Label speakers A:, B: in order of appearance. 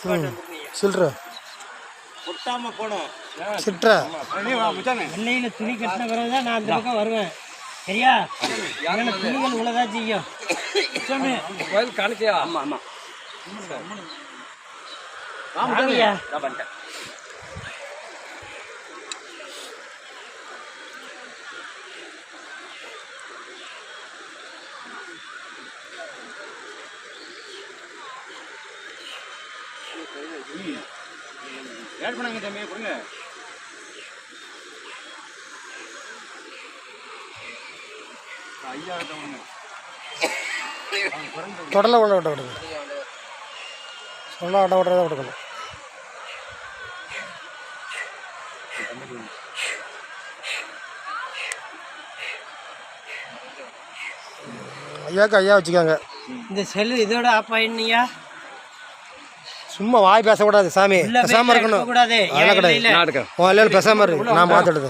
A: சில்லற
B: ஒட்டாம போனோம்
A: சிட்ரா
C: வெள்ளையில் துணி கட்டின பிறகு தான் நான் அந்த பக்கம் வருவேன். சரியா? ஏன்னா துணிகள் உள்ளதான் செய்யும்.
B: கோயில் காணிக்கையா? ஆமாம் ஆமாம்
C: வாங்கய்யா.
B: ஏட் பண்ணாங்க தம்பி கொடுங்க. ஐயா
A: தொடலை விட விட விடுங்க. சொல்ல விட விடுறத விடுக்கணும். ஐயாவுக்கு ஐயா வச்சுக்காங்க.
C: இந்த செல்லு இதோட ஆஃப் ஆயிடுனியா?
A: சும்மா வாய் பேசக்கூடாது சாமி, பேசாமல் இருக்கணும்.
C: கூடாது.
A: அதெல்லாம் கிடையாது. பேசாமல் இருக்கு, நான் பார்த்துடுது.